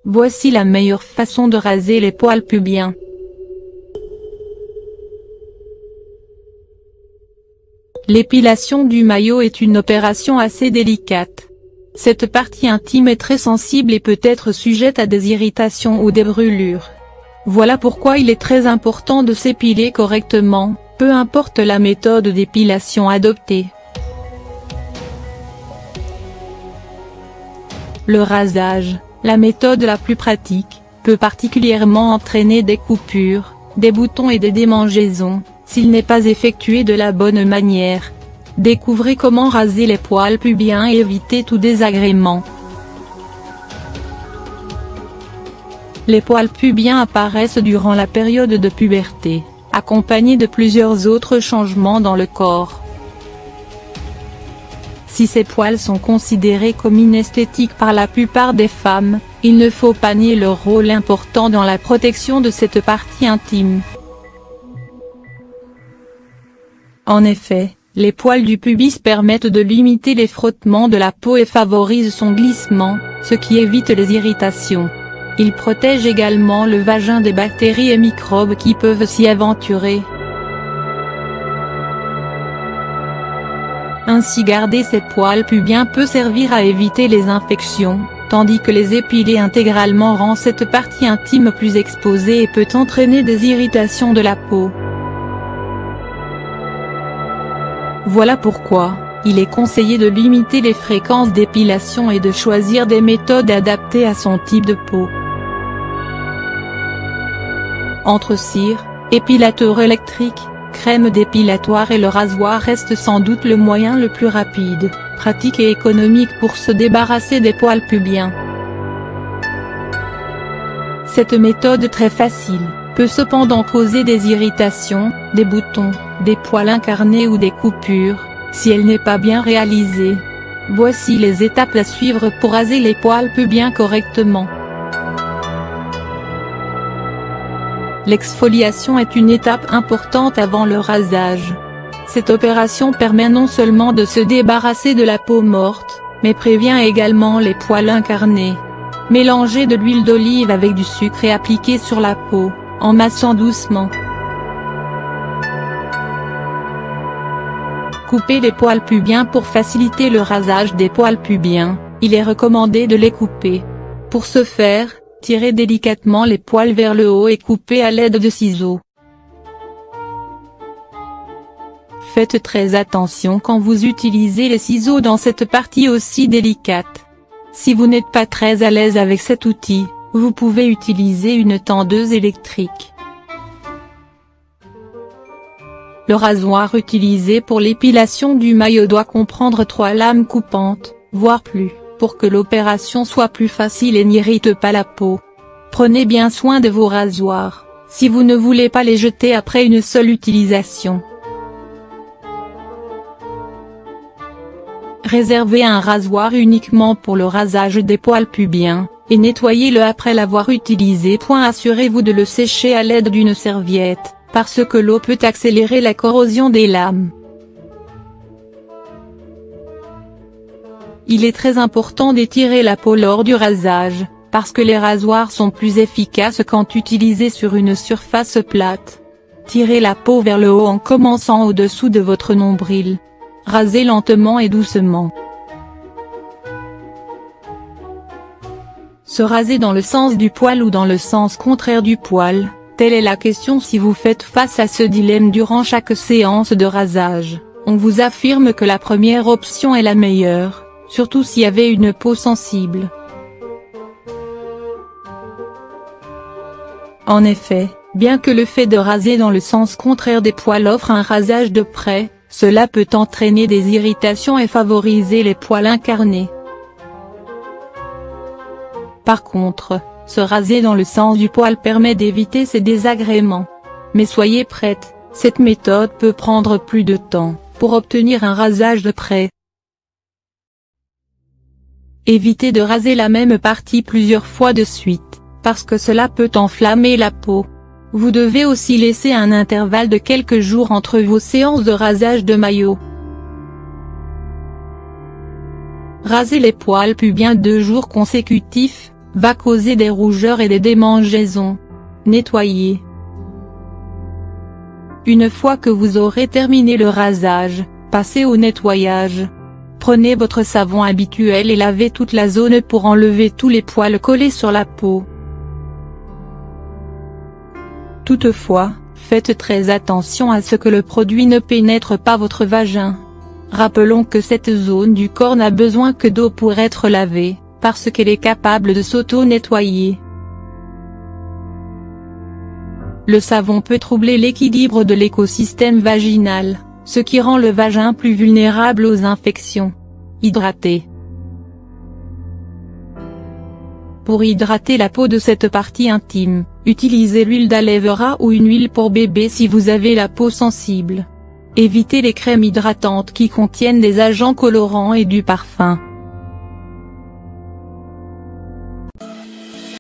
Voici la meilleure façon de raser les poils pubiens. L'épilation du maillot est une opération assez délicate. Cette partie intime est très sensible et peut être sujette à des irritations ou des brûlures. Voilà pourquoi il est très important de s'épiler correctement, peu importe la méthode d'épilation adoptée. Le rasage, la méthode la plus pratique, peut particulièrement entraîner des coupures, des boutons et des démangeaisons, s'il n'est pas effectué de la bonne manière. Découvrez comment raser les poils pubiens et éviter tout désagrément. Les poils pubiens apparaissent durant la période de puberté, accompagnés de plusieurs autres changements dans le corps. Si ces poils sont considérés comme inesthétiques par la plupart des femmes, il ne faut pas nier leur rôle important dans la protection de cette partie intime. En effet, les poils du pubis permettent de limiter les frottements de la peau et favorisent son glissement, ce qui évite les irritations. Ils protègent également le vagin des bactéries et microbes qui peuvent s'y aventurer. Ainsi garder ses poils pubiens peut servir à éviter les infections, tandis que les épiler intégralement rend cette partie intime plus exposée et peut entraîner des irritations de la peau. Voilà pourquoi, il est conseillé de limiter les fréquences d'épilation et de choisir des méthodes adaptées à son type de peau. Entre cire, épilateur électrique, crème dépilatoire et le rasoir reste sans doute le moyen le plus rapide, pratique et économique pour se débarrasser des poils pubiens. Cette méthode très facile peut cependant causer des irritations, des boutons, des poils incarnés ou des coupures, si elle n'est pas bien réalisée. Voici les étapes à suivre pour raser les poils pubiens correctement. L'exfoliation est une étape importante avant le rasage. Cette opération permet non seulement de se débarrasser de la peau morte, mais prévient également les poils incarnés. Mélangez de l'huile d'olive avec du sucre et appliquez sur la peau, en massant doucement. Coupez les poils pubiens pour faciliter le rasage des poils pubiens, il est recommandé de les couper. Pour ce faire, tirez délicatement les poils vers le haut et coupez à l'aide de ciseaux. Faites très attention quand vous utilisez les ciseaux dans cette partie aussi délicate. Si vous n'êtes pas très à l'aise avec cet outil, vous pouvez utiliser une tondeuse électrique. Le rasoir utilisé pour l'épilation du maillot doit comprendre 3 lames coupantes, voire plus, pour que l'opération soit plus facile et n'irrite pas la peau. Prenez bien soin de vos rasoirs, si vous ne voulez pas les jeter après une seule utilisation. Réservez un rasoir uniquement pour le rasage des poils pubiens, et nettoyez-le après l'avoir utilisé. Assurez-vous de le sécher à l'aide d'une serviette, parce que l'eau peut accélérer la corrosion des lames. Il est très important d'étirer la peau lors du rasage, parce que les rasoirs sont plus efficaces quand utilisés sur une surface plate. Tirez la peau vers le haut en commençant au-dessous de votre nombril. Rasez lentement et doucement. Se raser dans le sens du poil ou dans le sens contraire du poil, telle est la question si vous faites face à ce dilemme durant chaque séance de rasage. On vous affirme que la première option est la meilleure, surtout s'il y avait une peau sensible. En effet, bien que le fait de raser dans le sens contraire des poils offre un rasage de près, cela peut entraîner des irritations et favoriser les poils incarnés. Par contre, se raser dans le sens du poil permet d'éviter ces désagréments. Mais soyez prête, cette méthode peut prendre plus de temps, pour obtenir un rasage de près. Évitez de raser la même partie plusieurs fois de suite, parce que cela peut enflammer la peau. Vous devez aussi laisser un intervalle de quelques jours entre vos séances de rasage de maillot. Rasez les poils pubiens 2 jours consécutifs, va causer des rougeurs et des démangeaisons. Nettoyer. Une fois que vous aurez terminé le rasage, passez au nettoyage. Prenez votre savon habituel et lavez toute la zone pour enlever tous les poils collés sur la peau. Toutefois, faites très attention à ce que le produit ne pénètre pas votre vagin. Rappelons que cette zone du corps n'a besoin que d'eau pour être lavée, parce qu'elle est capable de s'auto-nettoyer. Le savon peut troubler l'équilibre de l'écosystème vaginal, ce qui rend le vagin plus vulnérable aux infections. Hydrater. Pour hydrater la peau de cette partie intime, utilisez l'huile d'aloe vera ou une huile pour bébé si vous avez la peau sensible. Évitez les crèmes hydratantes qui contiennent des agents colorants et du parfum.